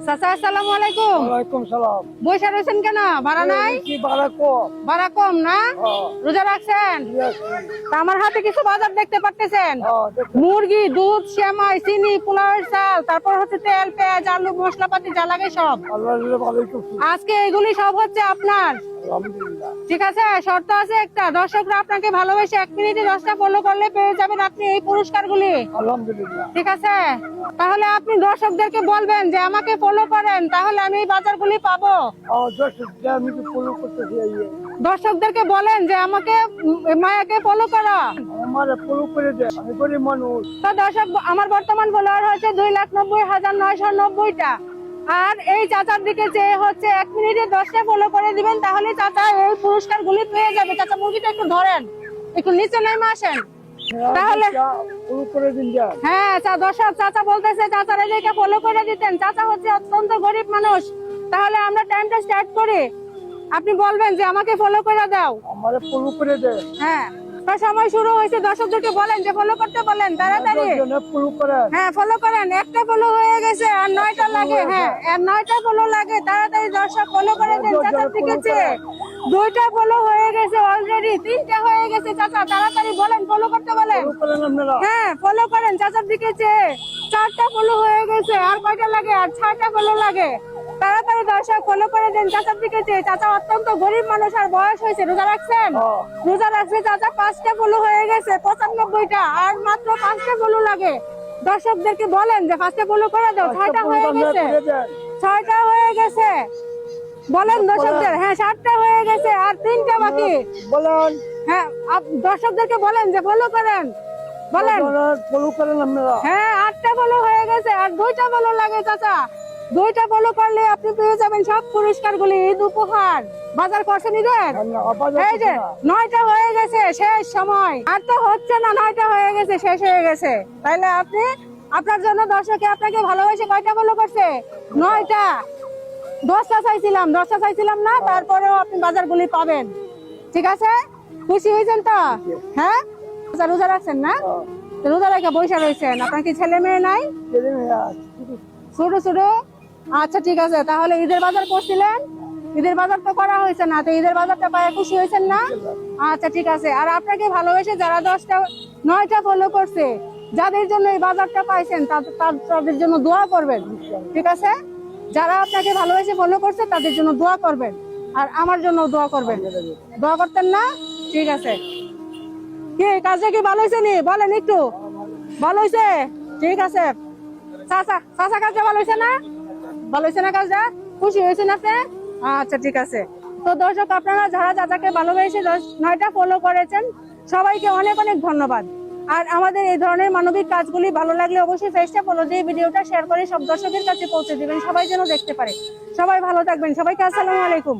চাচা আসসালামু আলাইকুম। ওয়ালাইকুম সালাম। বৈশা রয়েছেন কেন? ভাড়া নাই? কি ভাড়া কম? ভাড়া কম না? হ্যাঁ, রোজা রাখছেন? yes, তা আমার হাতে কিছু বাজার দেখতে পাচ্ছেন, হ্যাঁ, দেখুন। মুরগি, দুধ, সেমাই, চিনি, পোলাওয়ের চাল, তারপর হচ্ছে তেল, পেঁয়াজ, আলু, মশলাপাতি যা লাগে সব। আল্লাহ দিলে ভালোই করছি। আজকে এগুলি সব হচ্ছে আপনার। আলহামদুলিল্লাহ। ঠিক আছে, শর্ত আছে একটা, দর্শকরা আপনাকে ভালোবেসে 1 মিনিটে 10টা ফলো করলে পেয়ে যাবেন আপনি এই পুরস্কারগুলি। আলহামদুলিল্লাহ। ঠিক আছে, তাহলে আপনি দর্শকদেরকে বলবেন যে আমাকে ফলো করেন, তাহলে আমি এই বাজারগুলি পাবো। আমি তো ফলো করতেছি। দর্শকদেরকে বলেন যে আমাকে মায়াকে ফলো করা। আমার ফলো করে দে, আমি গরিব মানুষ। তো দর্শক, আমার বর্তমান ফলোয়ার হচ্ছে 2,90,990টা। আর এই চাচার দিকে যে হচ্ছে 1 মিনিটে 10টা ফলো করে দিবেন, তাহলে চাচা এই পুরস্কারগুলি পেয়ে যাবে। চাচা মুরগিটা একটু ধরেন, একটু নিচে নেমে আসেন। তাহলে ফলো করে দিন যা। হ্যাঁ দর্শক, চাচা বলতেছে চাচার এদিকে ফলো করে দিতেন। চাচা হচ্ছে অত্যন্ত গরিব মানুষ। তাহলে আমরা টাইমটা স্টার্ট করি। আপনি বলবেন যে আমাকে ফলো করে দাও। আমার ফলো করে দে। হ্যাঁ, তো সময় শুরু হয়েছে, দর্শকদেরকে বলেন যে ফলো করতে বলেন তাড়াতাড়ি। ফলো করে। হ্যাঁ, ফলো করেন। একটা ফলো হয়ে গেছে আর 9টা লাগে। হ্যাঁ, আর 9টা ফলো লাগে। তাড়াতাড়ি দর্শক ফলো করে দেন। চাচার দিকে চেয়ে 2টা ফলো হয়ে গেছে অলরেডি, 3টা হয়ে গেছে। চাচা তাড়াতাড়ি বলেন, ফলো করতে বলেন। ফলো করেন আপনারা। হ্যাঁ, ফলো করেন। চাচার দিকে চেয়ে 4টা ফলো হয়ে গেছে। আর কয়টা লাগে? আর 6টা ফলো লাগে। তাড়াতাড়ি দর্শক ফলো করে দেন চাচার দিকে চেয়ে। চাচা অত্যন্ত গরিব মানুষ আর বয়স হয়েছে। রোজা রাখছেন? হ্যাঁ। রোজা রাখছে চাচা। 5টা ফলো হয়ে গেছে, 95টা। আর মাত্র 5টা ফলো লাগে। দর্শকদেরকে বলেন যে 5টা ফলো করে দাও। 6টা হয়ে গেছে, 6টা হয়ে গেছে। বলেন দর্শকদের। হ্যাঁ, 7টা হয়ে গেছে আর 3টা বাকি। বলেন। হ্যাঁ, দর্শকদেরকে বলেন যে ফলো করেন। বলেন। ফলো করেন আপনারা। হ্যাঁ, 8টা ফলো হয়ে গেছে আর 2টা ফলো লাগে চাচা। 2টা ফলো করলে আপনি পেয়ে যাবেন সব পুরস্কারগুলি, ঈদ উপহার। বাজার করছেন ঈদের? এই যে 9টা হয়ে গেছে, শেষ সময়। আর তো হচ্ছে না, 9টা হয়ে গেছে, শেষ হয়ে গেছে। তাইলে আপনি আপনার জন্য দর্শকে আপনাকে ভালোবেসে কয়টা ফলো করছে? 9টা। 10টা চাইছিলাম না, তারপরেও আপনি বাজারগুলি পাবেন। ঠিক আছে, খুশি হয়েছেন তো? হ্যাঁ, রোজা রাখছেন না? রোজা রেখে বসে রয়েছেন। আপনার কি ছেলে মেয়ে নাই? ছোট ছোট। আচ্ছা ঠিক আছে, তাহলে ঈদের বাজার করছিলেন? ঈদের বাজার তো করা হয়েছে না, তো ঈদের বাজারটা পায়ে খুশি হয়েছেন না? আচ্ছা ঠিক আছে। আর আপনাকে ভালোবেসে যারা 9টা ফলো করছে, যাদের জন্য এই বাজারটা পাইছেন, তাদের জন্য দোয়া করবেন। ঠিক আছে, যারা আপনাকে ভালোবেসে ফলো করছে তাদের জন্য দোয়া করবেন। আর আমার জন্য দোয়া করবেন। দোয়া করতেন না? ঠিক আছে। কি কাজটা কি ভালো হয়েছে নি? বলেন একটু। ভালো হয়েছে? ঠিক আছে। চাচা কাজটা ভালো হয়েছে না? ভালো হয়েছে না কাজটা? খুশি হয়েছেন আপনি? আচ্ছা ঠিক আছে। তো দর্শক, আপনারা যারা চাচাকে ভালোবেসে 9টা ফলো করেছেন, সবাইকে অনেক অনেক ধন্যবাদ। আর আমাদের এই ধরনের মানবিক কাজগুলি ভালো লাগলে অবশ্যই পেজটা ফলো দিয়ে ভিডিওটা শেয়ার করে সব দর্শকের কাছে পৌঁছে দিবেন, সবাই যেন দেখতে পারে। সবাই ভালো থাকবেন। সবাইকে আসসালামু আলাইকুম।